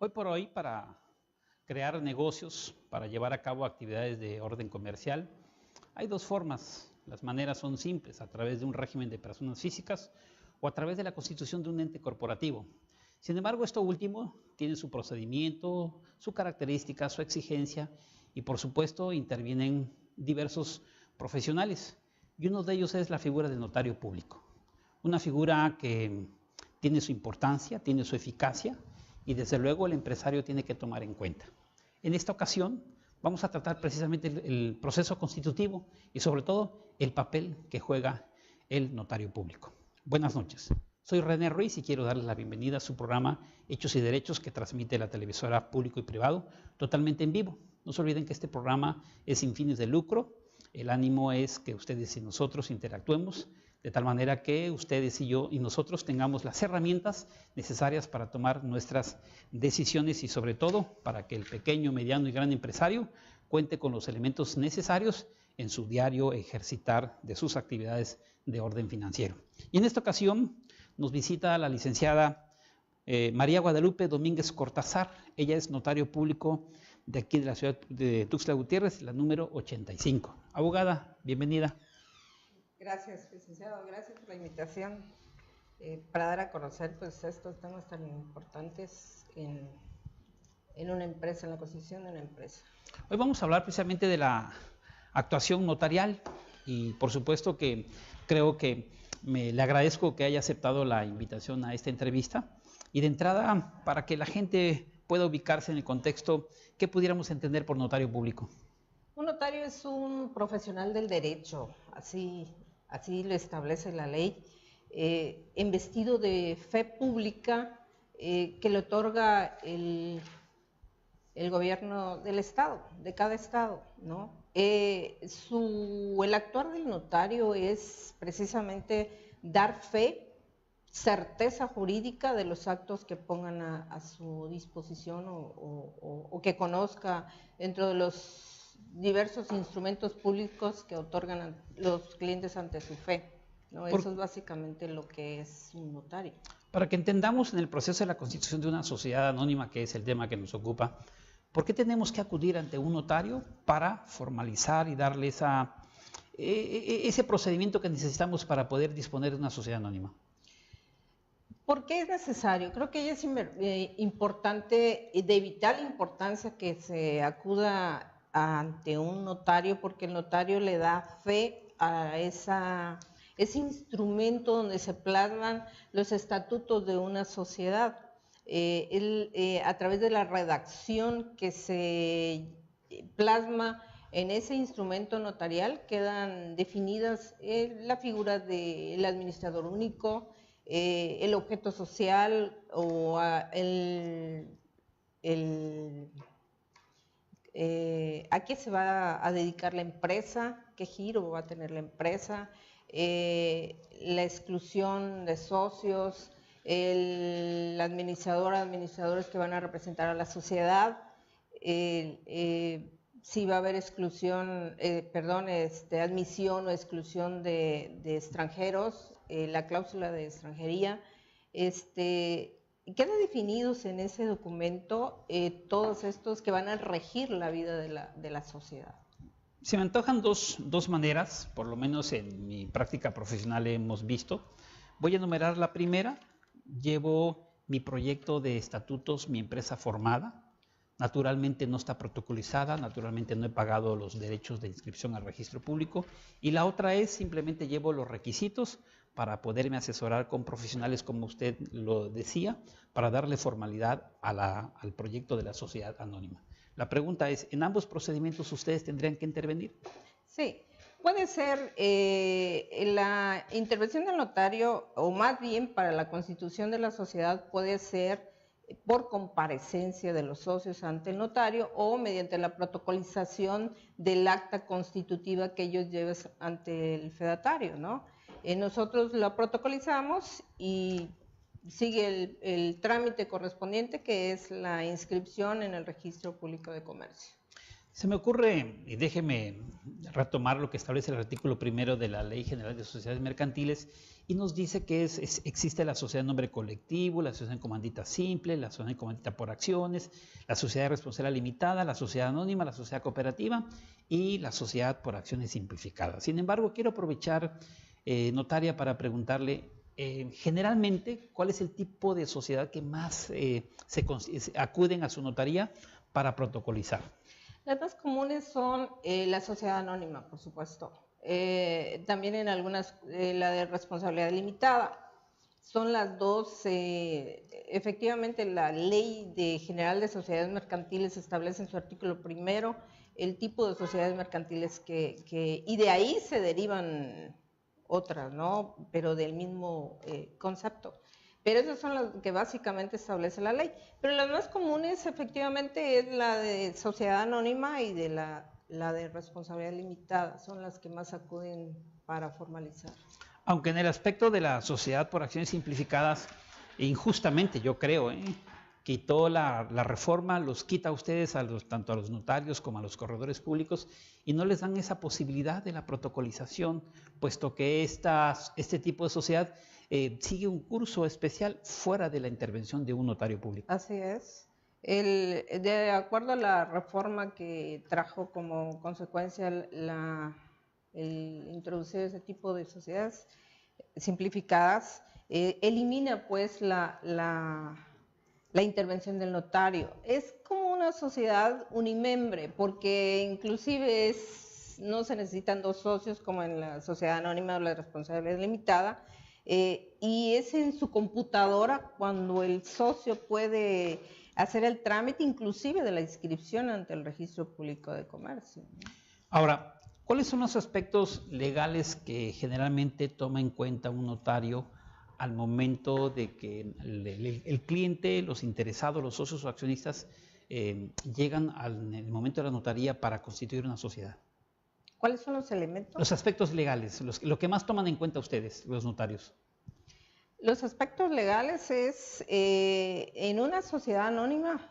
Hoy por hoy, para crear negocios, para llevar a cabo actividades de orden comercial, hay dos formas. Las maneras son simples, a través de un régimen de personas físicas o a través de la constitución de un ente corporativo. Sin embargo, esto último tiene su procedimiento, su característica, su exigencia y, por supuesto, intervienen diversos profesionales. Y uno de ellos es la figura del notario público. Una figura que tiene su importancia, tiene su eficacia y desde luego el empresario tiene que tomar en cuenta. En esta ocasión vamos a tratar precisamente el proceso constitutivo y sobre todo el papel que juega el notario público. Buenas noches. Soy René Ruiz y quiero darles la bienvenida a su programa Hechos y Derechos que transmite la televisora Público y Privado totalmente en vivo. No se olviden que este programa es sin fines de lucro. El ánimo es que ustedes y nosotros interactuemos de tal manera que ustedes y yo y nosotros tengamos las herramientas necesarias para tomar nuestras decisiones y sobre todo para que el pequeño, mediano y gran empresario cuente con los elementos necesarios en su diario ejercitar de sus actividades de orden financiero. Y en esta ocasión nos visita la licenciada María Guadalupe Domínguez Cortázar. Ella es notario público de aquí de la ciudad de Tuxtla Gutiérrez, la número 85. Abogada, bienvenida. Gracias, licenciado. Gracias por la invitación para dar a conocer pues, estos temas tan importantes en una empresa, en la constitución de una empresa. Hoy vamos a hablar precisamente de la actuación notarial y por supuesto que creo que le agradezco que haya aceptado la invitación a esta entrevista y de entrada para que la gente pueda ubicarse en el contexto, ¿qué pudiéramos entender por notario público? Un notario es un profesional del derecho, así lo establece la ley, investido de fe pública que le otorga el gobierno del estado, de cada estado, ¿no? El actuar del notario es precisamente dar fe, certeza jurídica de los actos que pongan a su disposición o que conozca dentro de los diversos instrumentos públicos que otorgan los clientes ante su fe, ¿no? Eso es básicamente lo que es un notario. Para que entendamos en el proceso de la constitución de una sociedad anónima, que es el tema que nos ocupa, ¿por qué tenemos que acudir ante un notario para formalizar y darle ese procedimiento que necesitamos para poder disponer de una sociedad anónima? ¿Por qué es necesario? Creo que es importante, de vital importancia que se acuda ante un notario, porque el notario le da fe a ese instrumento donde se plasman los estatutos de una sociedad. A través de la redacción que se plasma en ese instrumento notarial quedan definidas la figura del administrador único, el objeto social o a qué se va a dedicar la empresa, qué giro va a tener la empresa, la exclusión de socios, el administradores que van a representar a la sociedad, si va a haber admisión o exclusión de extranjeros, la cláusula de extranjería, quedan definidos en ese documento todos estos que van a regir la vida de la sociedad. Se me antojan dos maneras, por lo menos en mi práctica profesional hemos visto. Voy a enumerar la primera. Llevo mi proyecto de estatutos, mi empresa formada. Naturalmente no está protocolizada, naturalmente no he pagado los derechos de inscripción al registro público. Y la otra es simplemente llevo los requisitos para poderme asesorar con profesionales, como usted lo decía, para darle formalidad al proyecto de la sociedad anónima. La pregunta es, ¿en ambos procedimientos ustedes tendrían que intervenir? Sí, puede ser la intervención del notario, o más bien para la constitución de la sociedad, puede ser por comparecencia de los socios ante el notario o mediante la protocolización del acta constitutiva que ellos lleven ante el fedatario, ¿no? Nosotros la protocolizamos y sigue el trámite correspondiente, que es la inscripción en el Registro Público de Comercio. Se me ocurre, y déjeme retomar lo que establece el artículo 1 de la Ley General de Sociedades Mercantiles, y nos dice que existe la sociedad en nombre colectivo, la sociedad en comandita simple, la sociedad en comandita por acciones, la sociedad de responsabilidad limitada, la sociedad anónima, la sociedad cooperativa y la sociedad por acciones simplificadas. Sin embargo, quiero aprovechar, notaria, para preguntarle, generalmente, ¿cuál es el tipo de sociedad que más acuden a su notaría para protocolizar? Las más comunes son la sociedad anónima, por supuesto. También en algunas, la de responsabilidad limitada. Son las dos, efectivamente la Ley General de Sociedades Mercantiles establece en su artículo primero el tipo de sociedades mercantiles y de ahí se derivan otras, ¿no? Pero del mismo concepto. Pero esas son las que básicamente establece la ley. Pero las más comunes efectivamente es la de sociedad anónima y de la de responsabilidad limitada. Son las que más acuden para formalizar. Aunque en el aspecto de la sociedad por acciones simplificadas, injustamente yo creo, quitó la reforma, los quita a ustedes, tanto a los notarios como a los corredores públicos, y no les dan esa posibilidad de la protocolización, puesto que este tipo de sociedad sigue un curso especial fuera de la intervención de un notario público. Así es. De acuerdo a la reforma que trajo como consecuencia el introducir ese tipo de sociedades simplificadas, elimina pues la intervención del notario. Es como una sociedad unimembre, porque inclusive no se necesitan dos socios como en la sociedad anónima o la responsabilidad limitada, y es en su computadora cuando el socio puede hacer el trámite inclusive de la inscripción ante el Registro Público de Comercio. Ahora, ¿cuáles son los aspectos legales que generalmente toma en cuenta un notario al momento de que el cliente, los interesados, los socios o accionistas llegan en el momento de la notaría para constituir una sociedad? ¿Cuáles son los elementos? Los aspectos legales, lo que más toman en cuenta ustedes, los notarios. Los aspectos legales es, en una sociedad anónima,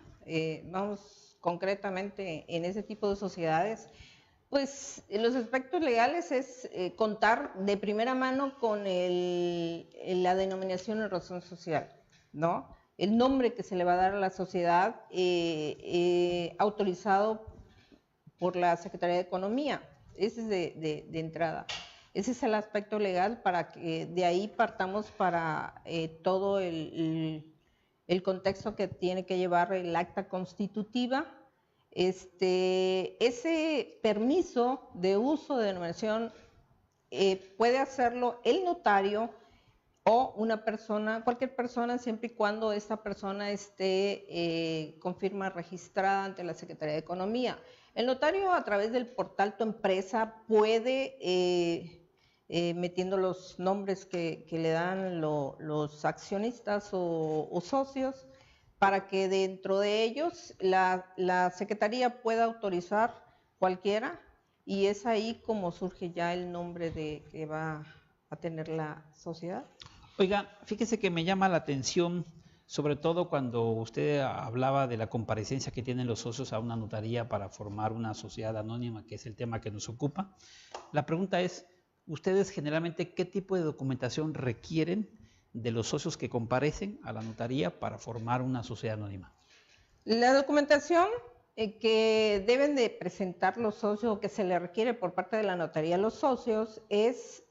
vamos concretamente en ese tipo de sociedades, pues los aspectos legales es contar de primera mano con la denominación de razón social, ¿no? El nombre que se le va a dar a la sociedad autorizado por la Secretaría de Economía. Ese es de entrada. Ese es el aspecto legal para que de ahí partamos para todo el contexto que tiene que llevar el acta constitutiva. Ese permiso de uso de denominación puede hacerlo el notario o una persona, cualquier persona, siempre y cuando esta persona esté con firma registrada ante la Secretaría de Economía. El notario, a través del portal Tu Empresa, puede, metiendo los nombres que le dan los accionistas o socios, para que dentro de ellos la Secretaría pueda autorizar cualquiera, y es ahí como surge ya el nombre que va a tener la sociedad. Oiga, fíjese que me llama la atención, sobre todo cuando usted hablaba de la comparecencia que tienen los socios a una notaría para formar una sociedad anónima, que es el tema que nos ocupa. La pregunta es, ¿ustedes generalmente qué tipo de documentación requieren de los socios que comparecen a la notaría para formar una sociedad anónima? La documentación que deben de presentar los socios, o que se le requiere por parte de la notaría a los socios, es,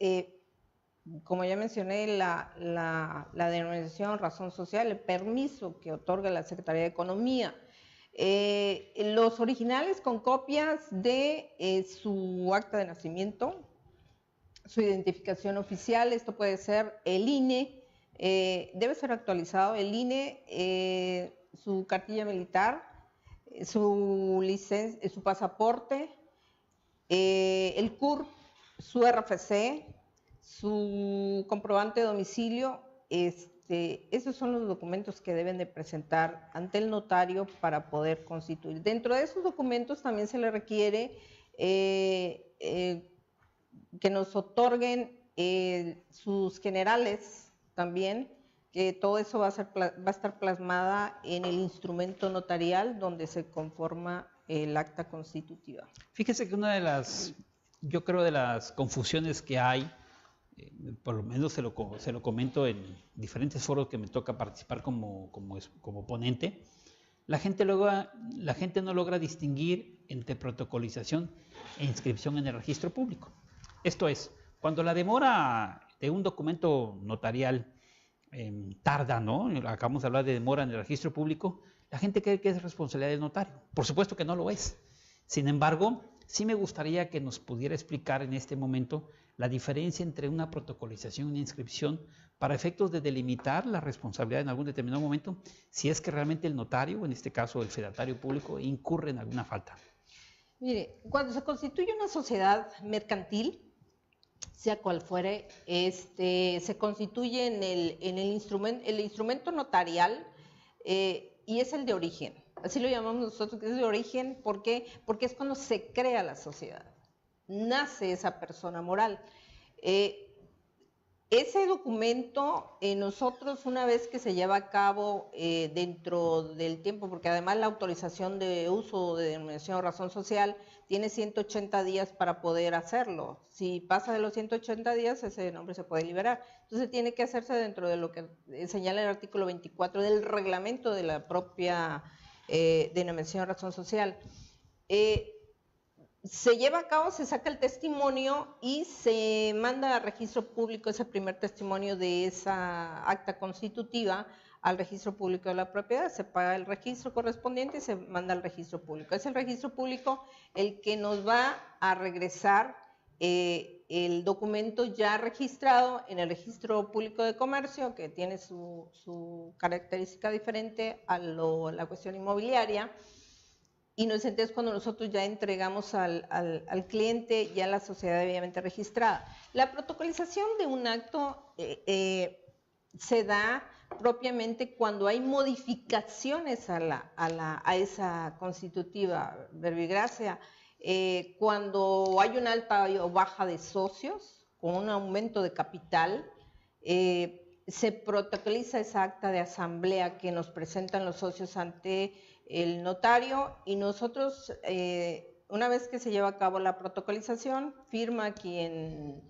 como ya mencioné, la denominación razón social, el permiso que otorga la Secretaría de Economía, los originales con copias de su acta de nacimiento, su identificación oficial. Esto puede ser el INE, debe ser actualizado, el INE, su cartilla militar, su licencia, su pasaporte, el CUR, su RFC, su comprobante de domicilio. Esos son los documentos que deben de presentar ante el notario para poder constituir. Dentro de esos documentos también se le requiere que nos otorguen sus generales también, que todo eso va a estar plasmada en el instrumento notarial donde se conforma el acta constitutiva. Fíjese que una de las, yo creo, de las confusiones que hay por lo menos se lo comento en diferentes foros que me toca participar como ponente, la gente no logra distinguir entre protocolización e inscripción en el registro público. Esto es, cuando la demora de un documento notarial tarda, ¿no? Acabamos de hablar de demora en el registro público, la gente cree que es responsabilidad del notario. Por supuesto que no lo es. Sin embargo, sí me gustaría que nos pudiera explicar en este momento la diferencia entre una protocolización y una inscripción para efectos de delimitar la responsabilidad en algún determinado momento, si es que realmente el notario, en este caso el fedatario público, incurre en alguna falta. Mire, cuando se constituye una sociedad mercantil, sea cual fuere, se constituye en el instrumento notarial y es el de origen. Así lo llamamos nosotros, que es de origen. ¿Por qué? Porque es cuando se crea la sociedad, nace esa persona moral. Ese documento, nosotros una vez que se lleva a cabo dentro del tiempo, porque además la autorización de uso de denominación o razón social tiene 180 días para poder hacerlo. Si pasa de los 180 días, ese nombre se puede liberar. Entonces tiene que hacerse dentro de lo que señala el artículo 24 del reglamento de la propia denominación o razón social. Se lleva a cabo, se saca el testimonio y se manda a registro público ese primer testimonio de esa acta constitutiva al registro público de la propiedad, se paga el registro correspondiente y se manda al registro público. Es el registro público el que nos va a regresar el documento ya registrado en el registro público de comercio, que tiene su característica diferente a la cuestión inmobiliaria. Y entonces cuando nosotros ya entregamos al cliente ya la sociedad debidamente registrada. La protocolización de un acto se da propiamente cuando hay modificaciones a esa constitutiva, verbigracia, cuando hay una alta o baja de socios, con un aumento de capital, se protocoliza esa acta de asamblea que nos presentan los socios ante el notario y nosotros, una vez que se lleva a cabo la protocolización, firma quien,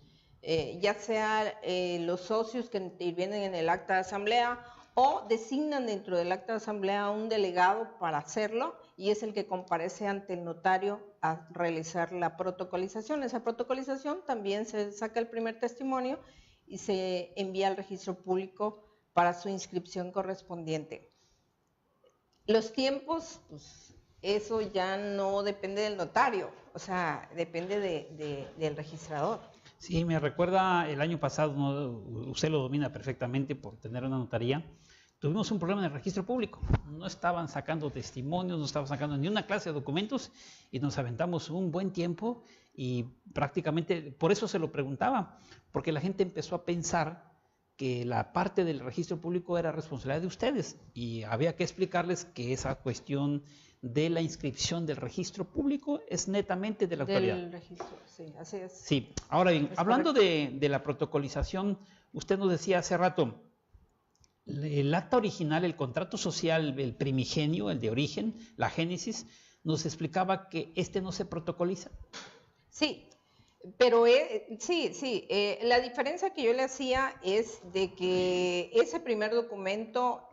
ya sea los socios que intervienen en el acta de asamblea o designan dentro del acta de asamblea un delegado para hacerlo y es el que comparece ante el notario a realizar la protocolización. Esa protocolización también se saca el primer testimonio y se envía al registro público para su inscripción correspondiente. Los tiempos, pues eso ya no depende del notario, o sea, depende del registrador. Sí, me recuerda el año pasado, usted lo domina perfectamente por tener una notaría, tuvimos un problema en el registro público, no estaban sacando testimonios, no estaban sacando ni una clase de documentos y nos aventamos un buen tiempo y prácticamente, por eso se lo preguntaba, porque la gente empezó a pensar que la parte del registro público era responsabilidad de ustedes y había que explicarles que esa cuestión de la inscripción del registro público es netamente de la autoridad. Del registro, sí, así es. Sí, ahora bien, hablando de la protocolización, usted nos decía hace rato, el acta original, el contrato social, el primigenio, el de origen, la génesis, nos explicaba que no se protocoliza. Sí. Pero la diferencia que yo le hacía es de que ese primer documento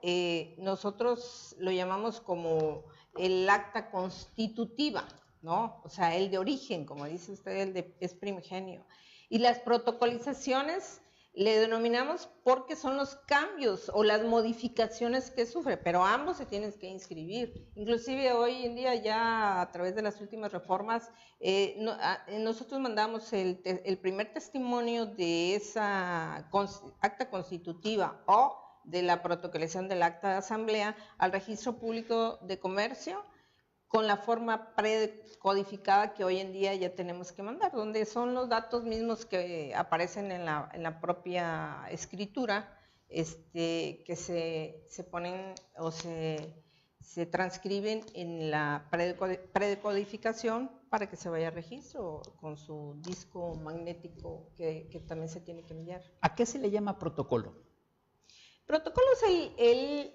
nosotros lo llamamos como el acta constitutiva, ¿no? O sea, el de origen, como dice usted, es primigenio. Y las protocolizaciones le denominamos porque son los cambios o las modificaciones que sufre, pero ambos se tienen que inscribir. Inclusive hoy en día ya a través de las últimas reformas, nosotros mandamos el primer testimonio de esa acta constitutiva o de la protocolización del acta de asamblea al registro público de comercio con la forma precodificada que hoy en día ya tenemos que mandar, donde son los datos mismos que aparecen en la propia escritura, que se ponen o se transcriben en la precodificación para que se vaya a registro con su disco magnético que también se tiene que enviar. ¿A qué se le llama protocolo? Protocolo es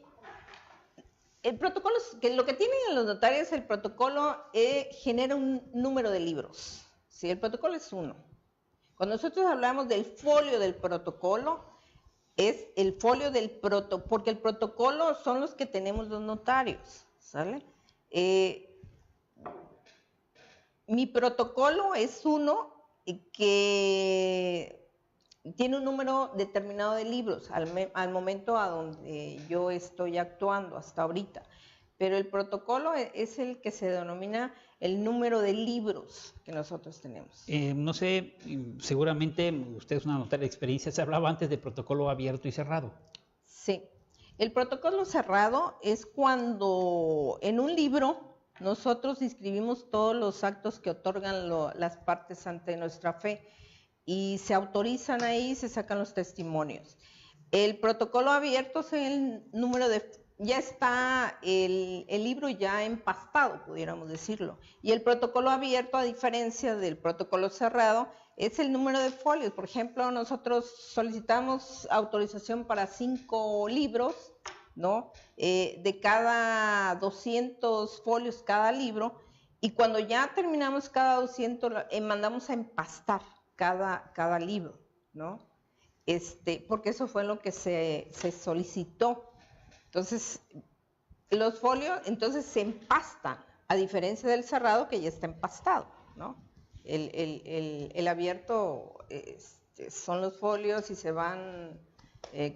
el protocolo, que lo que tienen los notarios, el protocolo genera un número de libros. ¿Sí? El protocolo es uno. Cuando nosotros hablamos del folio del protocolo, es el folio del protocolo, porque el protocolo son los que tenemos los notarios, ¿sale? Mi protocolo es uno que tiene un número determinado de libros al momento a donde yo estoy actuando hasta ahorita, pero el protocolo es el que se denomina el número de libros que nosotros tenemos. No sé, seguramente usted es una notaria de experiencia, se hablaba antes de protocolo abierto y cerrado. Sí, el protocolo cerrado es cuando en un libro nosotros inscribimos todos los actos que otorgan las partes ante nuestra fe y se autorizan ahí, se sacan los testimonios. El protocolo abierto es el número de... Ya está el libro ya empastado, pudiéramos decirlo. Y el protocolo abierto, a diferencia del protocolo cerrado, es el número de folios. Por ejemplo, nosotros solicitamos autorización para 5 libros, ¿no? De cada 200 folios cada libro, y cuando ya terminamos cada 200, mandamos a empastar cada libro, ¿no? Porque eso fue lo que se solicitó. Entonces, los folios entonces se empastan, a diferencia del cerrado que ya está empastado, ¿no? El abierto son los folios y se van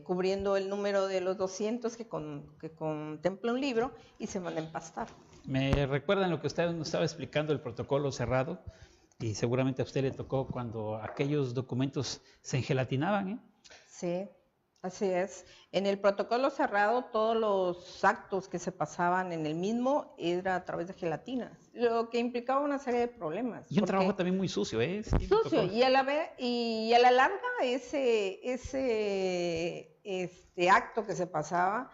cubriendo el número de los 200 que contempla un libro y se van a empastar. Me recuerdan lo que usted nos estaba explicando, el protocolo cerrado, y seguramente a usted le tocó cuando aquellos documentos se engelatinaban, ¿eh? Sí. Así es. En el protocolo cerrado, todos los actos que se pasaban en el mismo era a través de gelatinas, lo que implicaba una serie de problemas. Y un trabajo también muy sucio, ¿eh? Sí, sucio, y a la larga ese acto que se pasaba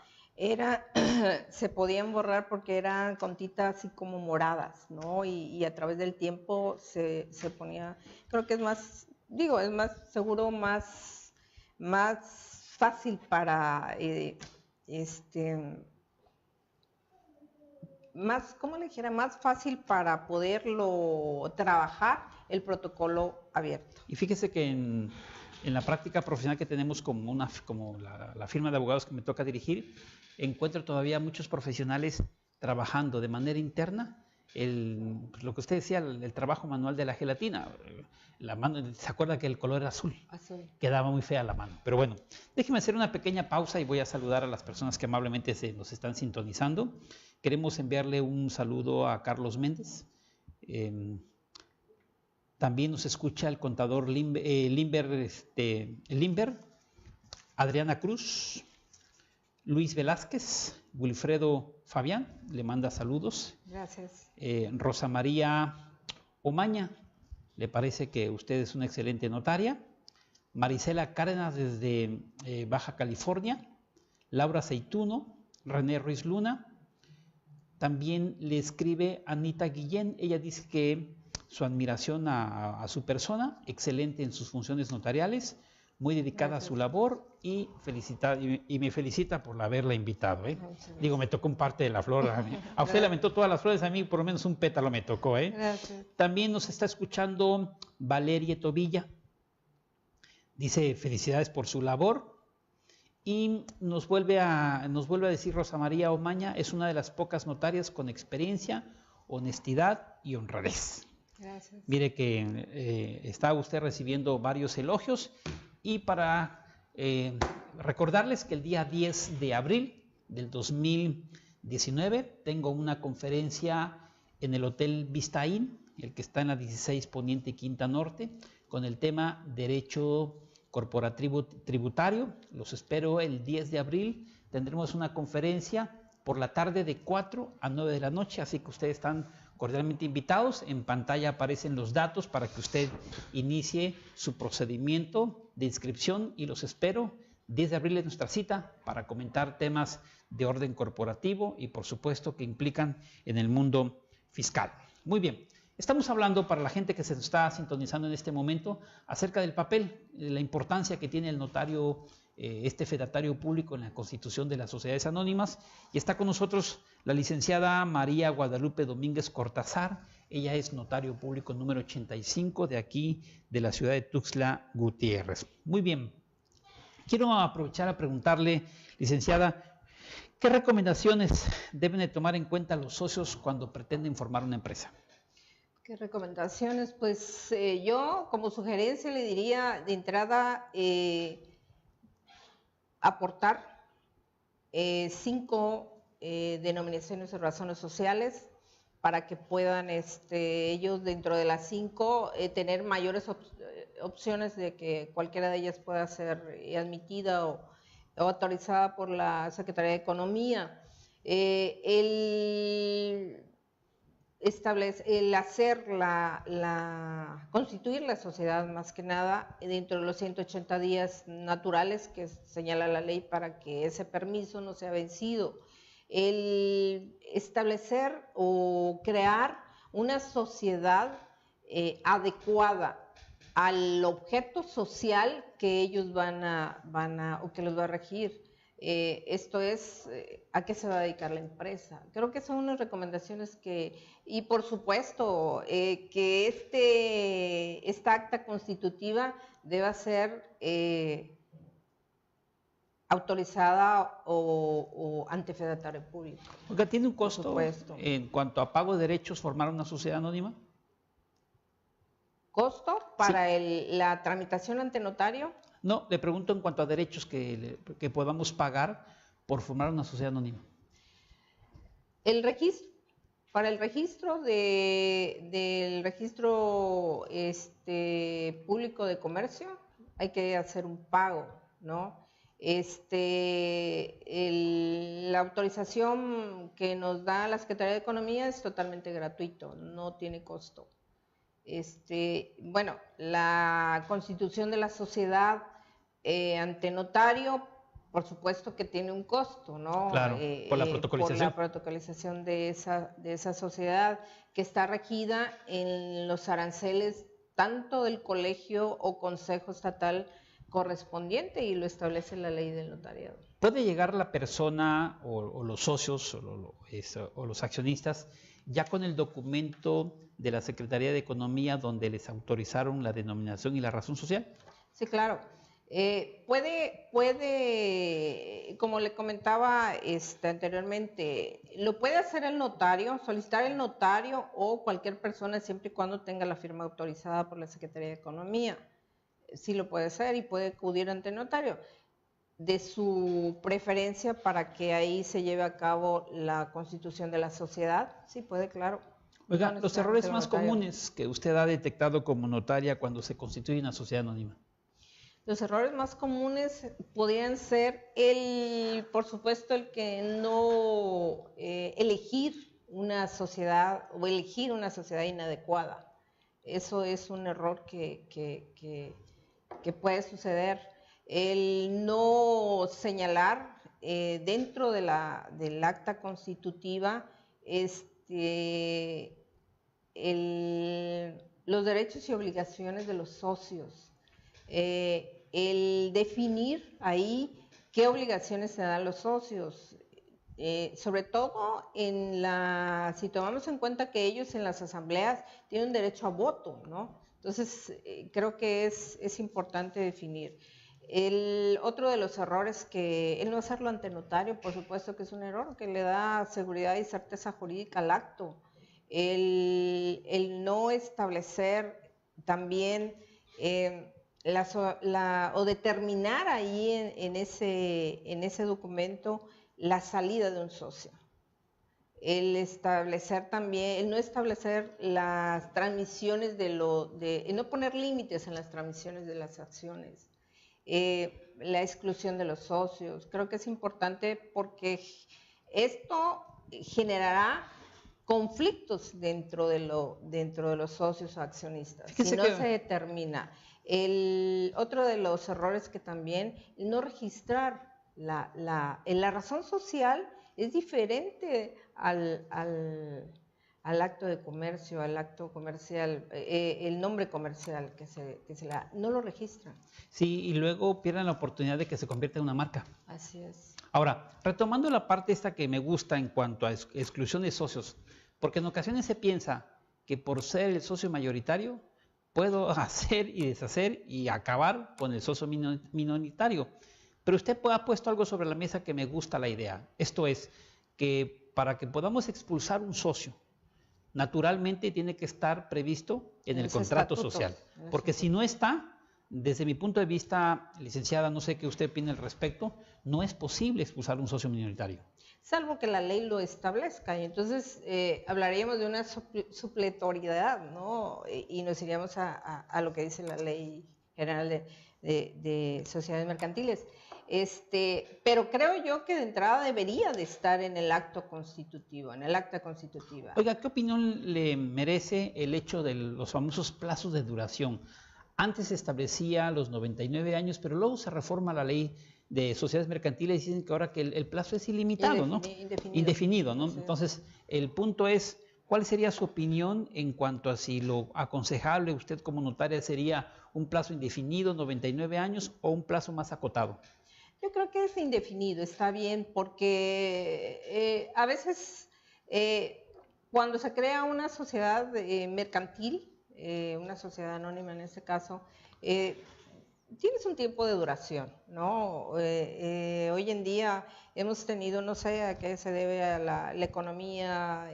se podían borrar porque eran con tinta así como moradas, ¿no? Y a través del tiempo se ponía, creo que es más seguro, más fácil para, más fácil para poderlo trabajar el protocolo abierto. Y fíjese que en la práctica profesional que tenemos como la firma de abogados que me toca dirigir, encuentro todavía muchos profesionales trabajando de manera interna lo que usted decía, el trabajo manual de la gelatina. La mano, ¿se acuerda que el color era azul? Azul. Quedaba muy fea la mano. Pero bueno, déjeme hacer una pequeña pausa y voy a saludar a las personas que amablemente nos están sintonizando. Queremos enviarle un saludo a Carlos Méndez. También nos escucha el contador Limber, Adriana Cruz, Luis Velázquez, Wilfredo Fabián, le manda saludos. Gracias. Rosa María Omaña, le parece que usted es una excelente notaria. Marisela Cárdenas desde Baja California. Laura Ceituno, René Ruiz Luna. También le escribe Anita Guillén, ella dice que su admiración a su persona, excelente en sus funciones notariales, muy dedicada Gracias. A su labor y me felicita por haberla invitado. Digo, me tocó un parte de la flor. A usted le aventó todas las flores, a mí por lo menos un pétalo me tocó. Gracias. También nos está escuchando Valeria Tobilla. Dice felicidades por su labor. Y nos vuelve a decir Rosa María Omaña, es una de las pocas notarias con experiencia, honestidad y honradez. Gracias. Mire que está usted recibiendo varios elogios. Y para recordarles que el día 10 de abril del 2019 tengo una conferencia en el Hotel Vista Inn, el que está en la 16 Poniente y Quinta Norte, con el tema Derecho Corporativo Tributario. Los espero el 10 de abril. Tendremos una conferencia por la tarde de 4 a 9 de la noche, así que ustedes están cordialmente invitados. En pantalla aparecen los datos para que usted inicie su procedimiento de inscripción y los espero. 10 de abril es nuestra cita para comentar temas de orden corporativo y por supuesto que implican en el mundo fiscal. Muy bien, estamos hablando para la gente que se está sintonizando en este momento acerca del papel, de la importancia que tiene el notario este fedatario público en la constitución de las sociedades anónimas. Y está con nosotros la licenciada María Guadalupe Domínguez Cortázar. Ella es notario público número 85 de aquí, de la ciudad de Tuxtla Gutiérrez. Muy bien. Quiero aprovechar a preguntarle, licenciada, ¿qué recomendaciones deben de tomar en cuenta los socios cuando pretenden formar una empresa? ¿Qué recomendaciones? Pues yo como sugerencia le diría de entrada aportar 5 denominaciones o razones sociales para que puedan ellos dentro de las 5 tener mayores opciones de que cualquiera de ellas pueda ser admitida o autorizada por la Secretaría de Economía. El hacer constituir la sociedad más que nada dentro de los 180 días naturales que señala la ley para que ese permiso no sea vencido. El establecer o crear una sociedad adecuada al objeto social que ellos o que los va a regir. Esto es a qué se va a dedicar la empresa. Creo que son unas recomendaciones y por supuesto que esta acta constitutiva deba ser autorizada o ante fedatario público. Oiga, ¿tiene un costo en cuanto a pago de derechos formar una sociedad anónima? ¿Costo para la tramitación ante notario? No, le pregunto en cuanto a derechos que podamos pagar por formar una sociedad anónima. Para el registro del registro público de comercio hay que hacer un pago, ¿no? La autorización que nos da la Secretaría de Economía es totalmente gratuito, no tiene costo. Bueno, la constitución de la sociedad ante notario, por supuesto que tiene un costo, ¿no? Claro, por la protocolización. Por la protocolización de esa sociedad que está regida en los aranceles tanto del colegio o consejo estatal correspondiente y lo establece la ley del notariado. ¿Puede llegar la persona o los socios o los accionistas ya con el documento de la Secretaría de Economía donde les autorizaron la denominación y la razón social? Sí, claro. Puede, como le comentaba anteriormente, lo puede hacer el notario, solicitar el notario o cualquier persona siempre y cuando tenga la firma autorizada por la Secretaría de Economía. Sí lo puede hacer y puede acudir ante el notario de su preferencia para que ahí se lleve a cabo la constitución de la sociedad. Sí puede, claro. Oiga, los errores más comunes que usted ha detectado como notaria cuando se constituye una sociedad anónima. Los errores más comunes podrían ser por supuesto, el que no elegir una sociedad o elegir una sociedad inadecuada. Eso es un error que puede suceder. El no señalar dentro del acta constitutiva los derechos y obligaciones de los socios. El definir ahí qué obligaciones se dan a los socios, sobre todo si tomamos en cuenta que ellos en las asambleas tienen derecho a voto, ¿no? Entonces, creo que es importante definir. Otro de los errores el no hacerlo ante notario, por supuesto que es un error que le da seguridad y certeza jurídica al acto. El no establecer también o determinar ahí en ese documento la salida de un socio. El no establecer las transmisiones no poner límites en las transmisiones de las acciones. La exclusión de los socios. Creo que es importante porque esto generará conflictos dentro de los socios o accionistas. Si no se determina. Otro de los errores que también, el no registrar la razón social es diferente a al acto de comercio, al acto comercial, el nombre comercial que se le da, no lo registran. Sí, y luego pierden la oportunidad de que se convierta en una marca. Así es. Ahora, retomando la parte esta que me gusta en cuanto a exclusión de socios, porque en ocasiones se piensa que por ser el socio mayoritario puedo hacer y deshacer y acabar con el socio minoritario. Pero usted ha puesto algo sobre la mesa que me gusta la idea. Esto es que para que podamos expulsar un socio, naturalmente tiene que estar previsto en el contrato social. Porque si no está, desde mi punto de vista, licenciada, no sé qué usted opina al respecto, no es posible expulsar un socio minoritario. Salvo que la ley lo establezca, y entonces hablaríamos de una supletoriedad, ¿no? Y nos iríamos a lo que dice la Ley General de Sociedades Mercantiles. Pero creo yo que de entrada debería de estar en el acto constitutivo, en el acta constitutiva. Oiga, ¿qué opinión le merece el hecho de los famosos plazos de duración? Antes se establecía los 99 años, pero luego se reforma la ley de sociedades mercantiles y dicen que ahora que el plazo es ilimitado, ¿no? Indefinido, ¿no? Sí. Entonces, el punto es, ¿cuál sería su opinión en cuanto a si lo aconsejable usted como notaria sería un plazo indefinido, 99 años, o un plazo más acotado? Yo creo que es indefinido, está bien, porque a veces cuando se crea una sociedad mercantil, una sociedad anónima en este caso, tienes un tiempo de duración, ¿no? Hoy en día hemos tenido, no sé a qué se debe a la economía,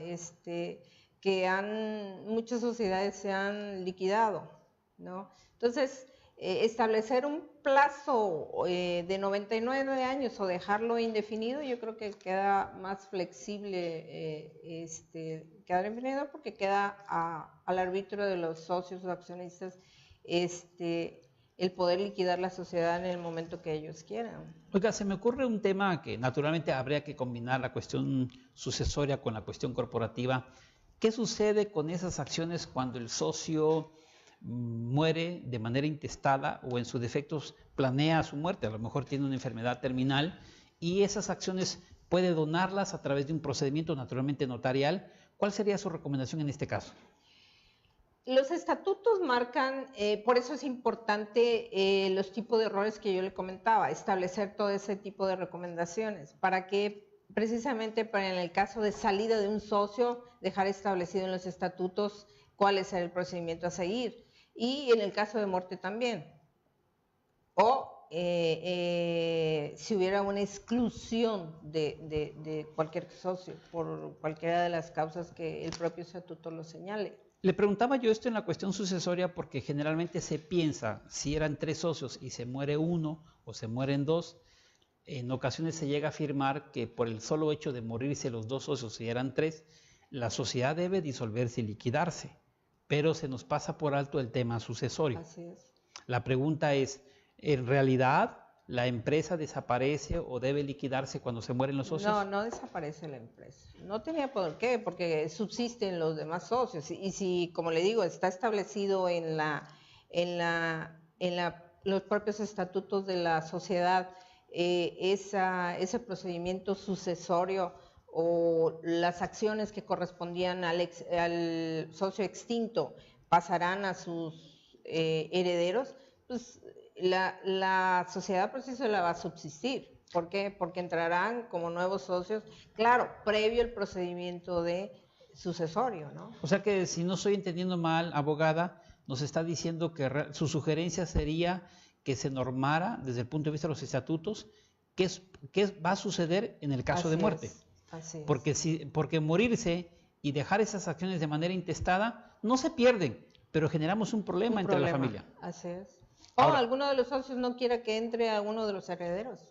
que muchas sociedades se han liquidado, ¿no? Entonces, establecer un plazo de 99 años o dejarlo indefinido, yo creo que queda más flexible quedar indefinido porque queda al arbitrio de los socios o accionistas el poder liquidar la sociedad en el momento que ellos quieran. Oiga, se me ocurre un tema que naturalmente habría que combinar la cuestión sucesoria con la cuestión corporativa. ¿Qué sucede con esas acciones cuando el socio muere de manera intestada o en sus defectos planea su muerte? A lo mejor tiene una enfermedad terminal y esas acciones puede donarlas a través de un procedimiento naturalmente notarial. ¿Cuál sería su recomendación en este caso? Los estatutos marcan, por eso es importante los tipos de errores que yo le comentaba, establecer todo ese tipo de recomendaciones, para que precisamente en el caso de salida de un socio, dejar establecido en los estatutos cuál es el procedimiento a seguir, y en el caso de muerte también, o si hubiera una exclusión de cualquier socio por cualquiera de las causas que el propio estatuto lo señale. Le preguntaba yo esto en la cuestión sucesoria porque generalmente se piensa, si eran 3 socios y se muere uno o se mueren 2, en ocasiones se llega a afirmar que por el solo hecho de morirse los 2 socios, si eran 3, la sociedad debe disolverse y liquidarse, pero se nos pasa por alto el tema sucesorio. Así es. La pregunta es, ¿en realidad la empresa desaparece o debe liquidarse cuando se mueren los socios? No, no desaparece la empresa. No tenía por qué, porque subsisten los demás socios. Y si, como le digo, está establecido en los propios estatutos de la sociedad ese procedimiento sucesorio o las acciones que correspondían al socio extinto pasarán a sus herederos, pues la sociedad por sí sola va a subsistir. ¿Por qué? Porque entrarán como nuevos socios, claro, previo el procedimiento de sucesorio, ¿no? O sea que si no estoy entendiendo mal, abogada, nos está diciendo que su sugerencia sería que se normara desde el punto de vista de los estatutos qué va a suceder en el caso de muerte. Así es. Porque morirse y dejar esas acciones de manera intestada no se pierden, pero generamos un problema entre la familia. Así es. O alguno de los socios no quiera que entre a uno de los herederos.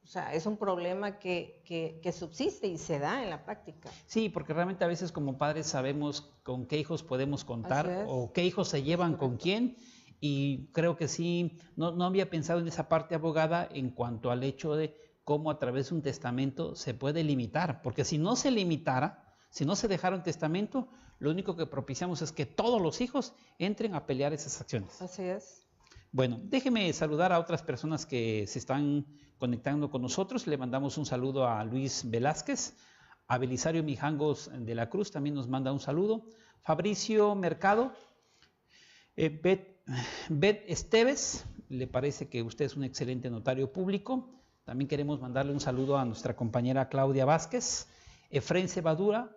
O sea, es un problema que subsiste y se da en la práctica. Sí, porque realmente a veces como padres sabemos con qué hijos podemos contar o qué hijos se llevan con quién, y creo que sí, no había pensado en esa parte, abogada, en cuanto al hecho de cómo a través de un testamento se puede limitar, porque si no se limitara, si no se dejara un testamento, lo único que propiciamos es que todos los hijos entren a pelear esas acciones. Así es. Bueno, déjeme saludar a otras personas que se están conectando con nosotros. Le mandamos un saludo a Luis Velázquez, A Belisario Mijangos de la Cruz también nos manda un saludo. Fabricio Mercado. Bet Esteves, le parece que usted es un excelente notario público. También queremos mandarle un saludo a nuestra compañera Claudia Vázquez. Efraín Cebadura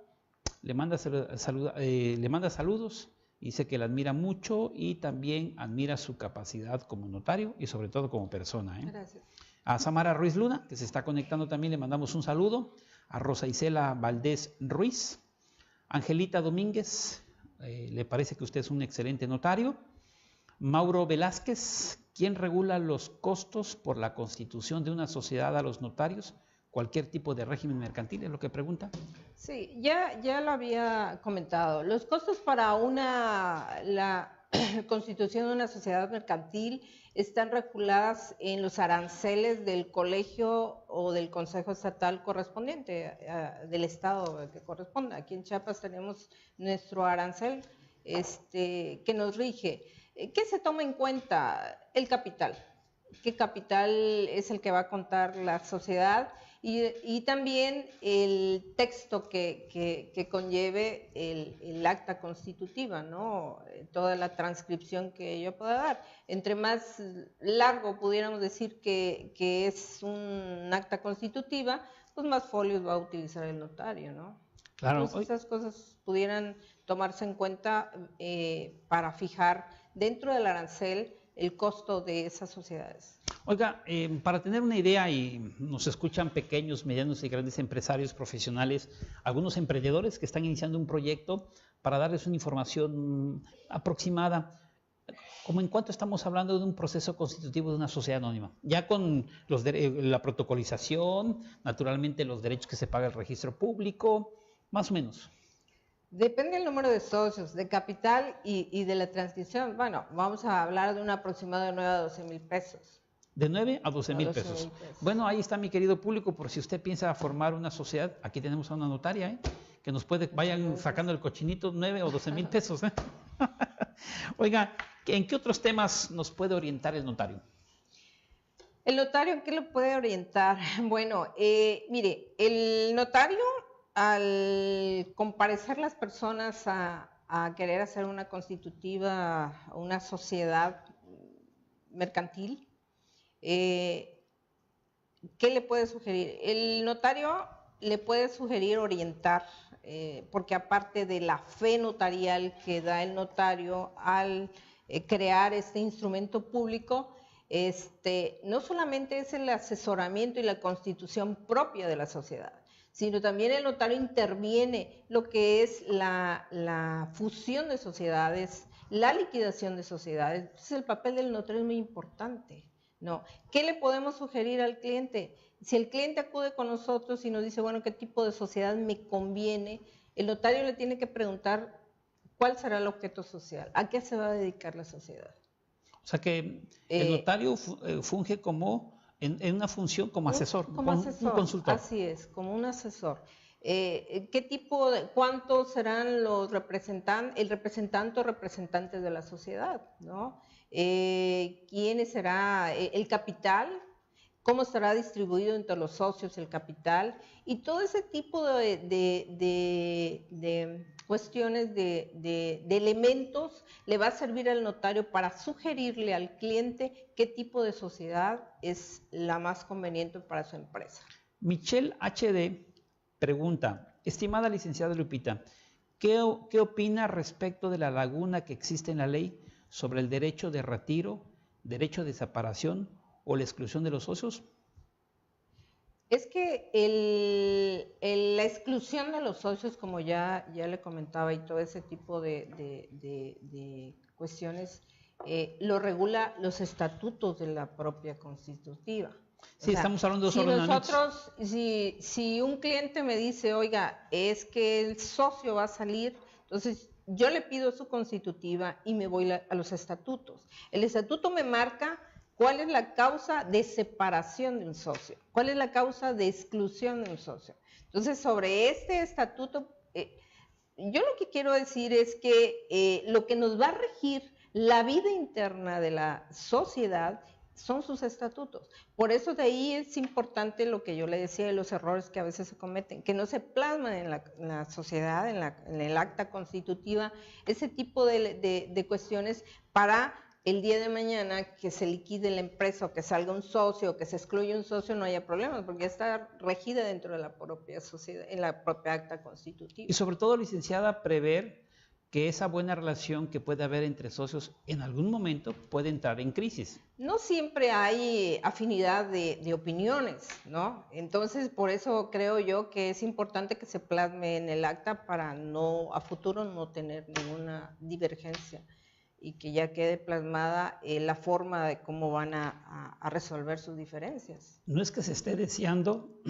le manda saludos, dice que la admira mucho y también admira su capacidad como notario y sobre todo como persona. Gracias. A Samara Ruiz Luna, que se está conectando también, le mandamos un saludo. A Rosa Isela Valdés Ruiz. Angelita Domínguez, le parece que usted es un excelente notario. Mauro Velázquez, ¿quién regula los costos por la constitución de una sociedad a los notarios? Cualquier tipo de régimen mercantil, es lo que pregunta. Sí, ya lo había comentado. Los costos para la constitución de una sociedad mercantil están reguladas en los aranceles del colegio o del consejo estatal correspondiente, del estado que corresponda. Aquí en Chiapas tenemos nuestro arancel que nos rige. ¿Qué se toma en cuenta? El capital. ¿Qué capital es el que va a contar la sociedad? Y también el texto que conlleve el acta constitutiva, ¿no? Toda la transcripción que yo pueda dar. Entre más largo pudiéramos decir que es un acta constitutiva, pues más folios va a utilizar el notario, ¿no? Claro. Entonces esas cosas pudieran tomarse en cuenta para fijar dentro del arancel el costo de esas sociedades. Oiga, para tener una idea, y nos escuchan pequeños, medianos y grandes empresarios profesionales, algunos emprendedores que están iniciando un proyecto, para darles una información aproximada, ¿cómo en cuánto estamos hablando de un proceso constitutivo de una sociedad anónima? Ya con la protocolización, naturalmente los derechos que se paga el registro público, más o menos. Depende del número de socios, de capital y de la transcripción. Bueno, vamos a hablar de un aproximado de 9 a 12 mil pesos. De 9 a 12 mil pesos. Bueno, ahí está mi querido público, por si usted piensa formar una sociedad, aquí tenemos a una notaria, que nos vayan sacando el cochinito, 9 o 12 mil pesos. Oiga, ¿en qué otros temas nos puede orientar el notario? ¿El notario en qué lo puede orientar? Bueno, mire, el notario, al comparecer las personas a querer hacer una constitutiva, una sociedad mercantil, ¿qué le puede sugerir? El notario le puede sugerir orientar, porque aparte de la fe notarial que da el notario al crear este instrumento público, no solamente es el asesoramiento y la constitución propia de la sociedad, sino también el notario interviene lo que es la fusión de sociedades, la liquidación de sociedades. Entonces el papel del notario es muy importante, ¿no? ¿Qué le podemos sugerir al cliente? Si el cliente acude con nosotros y nos dice, bueno, ¿qué tipo de sociedad me conviene? El notario le tiene que preguntar cuál será el objeto social, a qué se va a dedicar la sociedad. O sea que el notario funge como en una función como asesor, como asesor, un consultor. Así es, como un asesor. ¿Qué tipo cuántos serán los representantes, el representante o representantes de la sociedad, ¿no? ¿Quién será el capital? ¿Cómo estará distribuido entre los socios el capital? Y todo ese tipo de cuestiones, de elementos, le va a servir al notario para sugerirle al cliente qué tipo de sociedad es la más conveniente para su empresa. Michelle HD pregunta, estimada licenciada Lupita, ¿qué opina respecto de la laguna que existe en la ley sobre el derecho de retiro, derecho de separación o la exclusión de los socios? Es que la exclusión de los socios, como ya le comentaba, y todo ese tipo de cuestiones, lo regula los estatutos de la propia constitutiva. Sí, estamos hablando de nosotros, si un cliente me dice, oiga, es que el socio va a salir, entonces yo le pido su constitutiva y me voy a los estatutos. El estatuto me marca cuál es la causa de separación de un socio, cuál es la causa de exclusión de un socio. Entonces, sobre este estatuto, yo lo que quiero decir es que lo que nos va a regir la vida interna de la sociedad son sus estatutos. Por eso de ahí es importante lo que yo le decía de los errores que a veces se cometen, que no se plasman en la sociedad, en el acta constitutiva, ese tipo de cuestiones para el día de mañana que se liquide la empresa o que salga un socio o que se excluya un socio, no haya problemas, porque ya está regida dentro de la propia sociedad, en la propia acta constitutiva. Y sobre todo, licenciada, prever que esa buena relación que puede haber entre socios en algún momento puede entrar en crisis. No siempre hay afinidad de opiniones, ¿no? Entonces, por eso creo yo que es importante que se plasme en el acta para a futuro no tener ninguna divergencia y que ya quede plasmada la forma de cómo van a resolver sus diferencias. No es que se esté deseando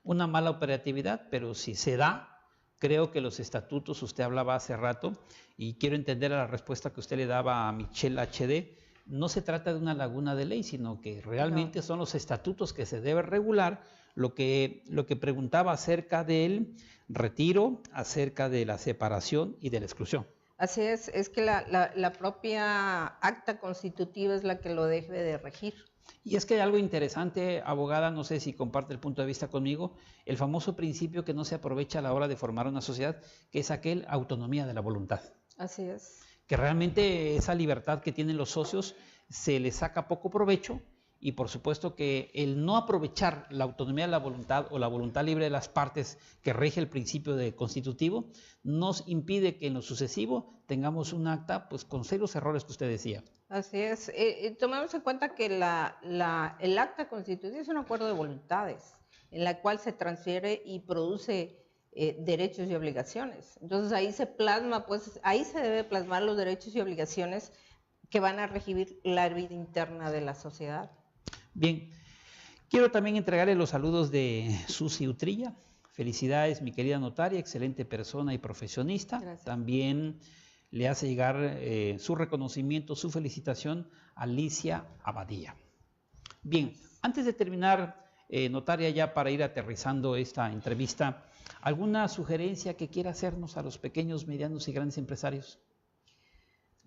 una mala operatividad, pero si se da, creo que los estatutos, usted hablaba hace rato, y quiero entender a la respuesta que usted le daba a Michelle HD, no se trata de una laguna de ley, sino que realmente son los estatutos que se debe regular, lo que preguntaba acerca del retiro, acerca de la separación y de la exclusión. Así es que la propia acta constitutiva es la que lo debe de regir. Y es que hay algo interesante, abogada, no sé si comparte el punto de vista conmigo, el famoso principio que no se aprovecha a la hora de formar una sociedad, que es aquel autonomía de la voluntad. Así es. Que realmente esa libertad que tienen los socios se les saca poco provecho y por supuesto que el no aprovechar la autonomía de la voluntad o la voluntad libre de las partes que rige el principio de constitutivo nos impide que en lo sucesivo tengamos un acta pues con serios errores que usted decía. Así es. Tomemos en cuenta que el acta constitutiva es un acuerdo de voluntades en la cual se transfiere y produce derechos y obligaciones. Entonces ahí se plasma, pues ahí se debe plasmar los derechos y obligaciones que van a regir la vida interna de la sociedad. Bien, quiero también entregarle los saludos de Susi Utrilla. Felicidades, mi querida notaria, excelente persona y profesionista. Gracias. También le hace llegar su reconocimiento, su felicitación a Alicia Abadía. Bien, antes de terminar, notaria, ya para ir aterrizando esta entrevista, ¿alguna sugerencia que quiera hacernos a los pequeños, medianos y grandes empresarios?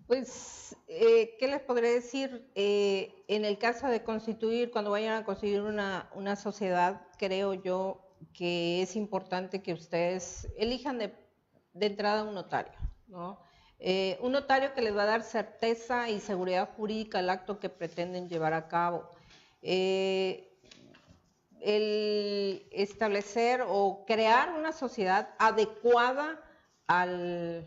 Pues, ¿qué les podré decir? En el caso de constituir, cuando vayan a constituir una sociedad, creo yo que es importante que ustedes elijan de entrada un notario, ¿no? Un notario que les va a dar certeza y seguridad jurídica al acto que pretenden llevar a cabo. El establecer o crear una sociedad adecuada al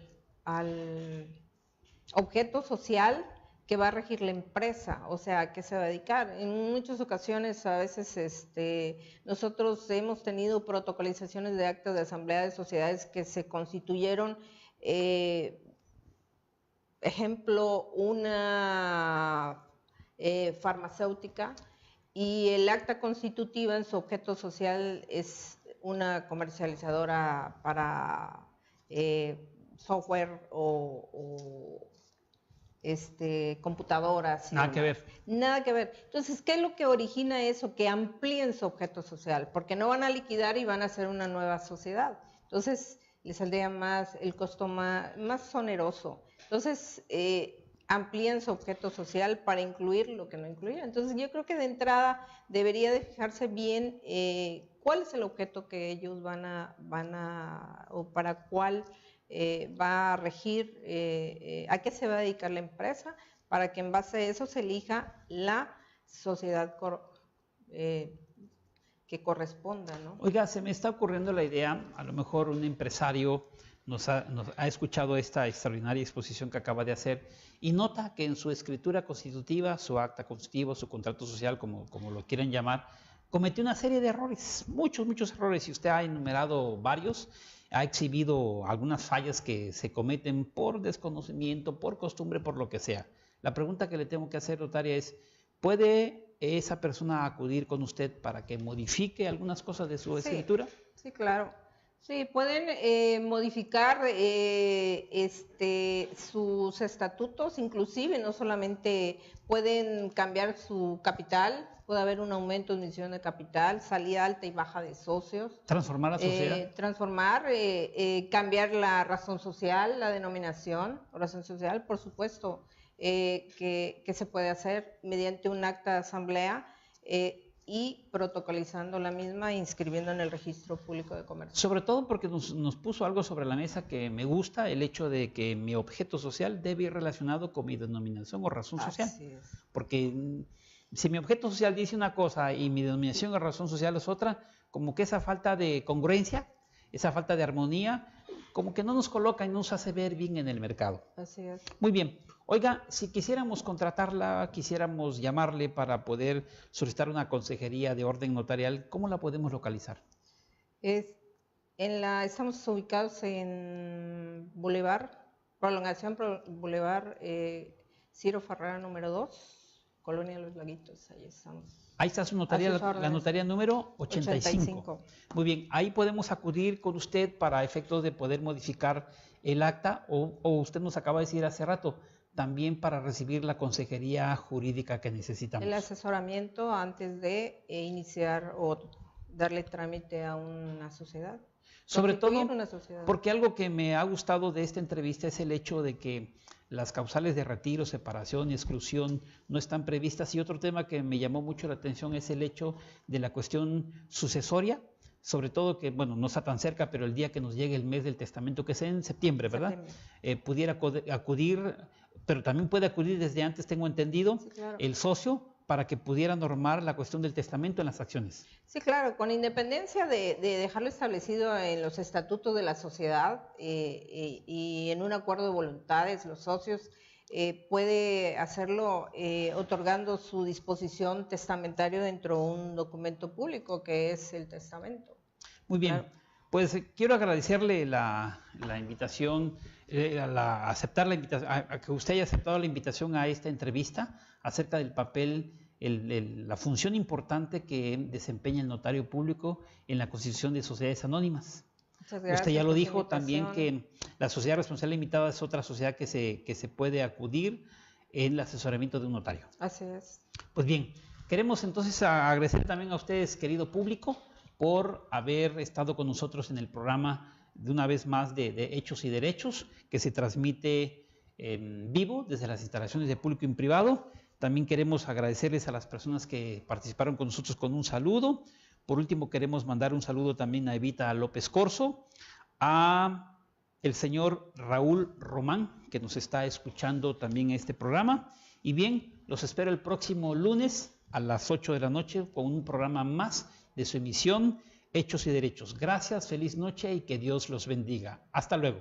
objeto social que va a regir la empresa, o sea, ¿a qué se va a dedicar? En muchas ocasiones, a veces, nosotros hemos tenido protocolizaciones de actas de asamblea de sociedades que se constituyeron, ejemplo, una farmacéutica, y el acta constitutiva en su objeto social es una comercializadora para software o computadoras. Nada que ver. Nada que ver. Entonces, ¿qué es lo que origina eso? Que amplíen su objeto social, porque no van a liquidar y van a hacer una nueva sociedad. Entonces, les saldría el costo más oneroso. Entonces, amplíen su objeto social para incluir lo que no incluía. Entonces, yo creo que de entrada debería de fijarse bien cuál es el objeto que ellos o para cuál va a regir, a qué se va a dedicar la empresa, para que en base a eso se elija la sociedad que corresponda, ¿no? Oiga, se me está ocurriendo la idea, a lo mejor un empresario nos ha escuchado esta extraordinaria exposición que acaba de hacer y nota que en su escritura constitutiva, su acta constitutiva, su contrato social, como lo quieran llamar, cometió una serie de errores, muchos errores, y usted ha enumerado varios, ha exhibido algunas fallas que se cometen por desconocimiento, por costumbre, por lo que sea. La pregunta que le tengo que hacer, notaria, es, ¿puede esa persona acudir con usted para que modifique algunas cosas de su escritura? Sí, claro. Sí, pueden modificar sus estatutos, inclusive no solamente pueden cambiar su capital, puede haber un aumento de emisión de capital, salida alta y baja de socios. ¿Transformar la sociedad? Cambiar la razón social, la denominación, razón social, por supuesto. que se puede hacer mediante un acta de asamblea y protocolizando la misma e inscribiendo en el registro público de comercio. Sobre todo porque nos puso algo sobre la mesa que me gusta, el hecho de que mi objeto social debe ir relacionado con mi denominación o razón social. Así es. Porque si mi objeto social dice una cosa y mi denominación o razón social es otra, como que esa falta de congruencia, esa falta de armonía, como que no nos coloca y no nos hace ver bien en el mercado. Así es. Muy bien. Oiga, si quisiéramos contratarla, quisiéramos llamarle para poder solicitar una consejería de orden notarial, ¿cómo la podemos localizar? Estamos ubicados en Prolongación Boulevard Ciro Ferrara número 2, Colonia Los Laguitos, ahí estamos. Ahí está su notaría, la notaría número 85. Muy bien, ahí podemos acudir con usted para efectos de poder modificar el acta o usted nos acaba de decir hace rato, también para recibir la consejería jurídica que necesitamos. El asesoramiento antes de iniciar o darle trámite a una sociedad. Sobre todo porque algo que me ha gustado de esta entrevista es el hecho de que las causales de retiro, separación y exclusión no están previstas, y otro tema que me llamó mucho la atención es el hecho de la cuestión sucesoria, sobre todo que, bueno, no está tan cerca, pero el día que nos llegue el mes del testamento, que es en septiembre, ¿verdad? Pudiera acudir, pero también puede acudir desde antes, tengo entendido, sí, claro, el socio, para que pudiera normar la cuestión del testamento en las acciones. Sí, claro, con independencia de dejarlo establecido en los estatutos de la sociedad y en un acuerdo de voluntades, los socios puede hacerlo otorgando su disposición testamentaria dentro de un documento público que es el testamento. Muy bien, claro. Pues quiero agradecerle la invitación, aceptar la invitación, a que usted haya aceptado la invitación a esta entrevista acerca del papel, la función importante que desempeña el notario público en la constitución de sociedades anónimas. Muchas gracias. Usted ya lo dijo también, que la sociedad responsable limitada es otra sociedad que se puede acudir en el asesoramiento de un notario. Así es. Pues bien, queremos entonces agradecer también a ustedes, querido público, por haber estado con nosotros en el programa de una vez más de Hechos y Derechos, que se transmite en vivo desde las instalaciones de Público y Privado. También queremos agradecerles a las personas que participaron con nosotros con un saludo. Por último, queremos mandar un saludo también a Evita López Corso, a el señor Raúl Román, que nos está escuchando también en este programa. Y bien, los espero el próximo lunes a las 8 de la noche con un programa más de su emisión Hechos y Derechos. Gracias, feliz noche y que Dios los bendiga. Hasta luego.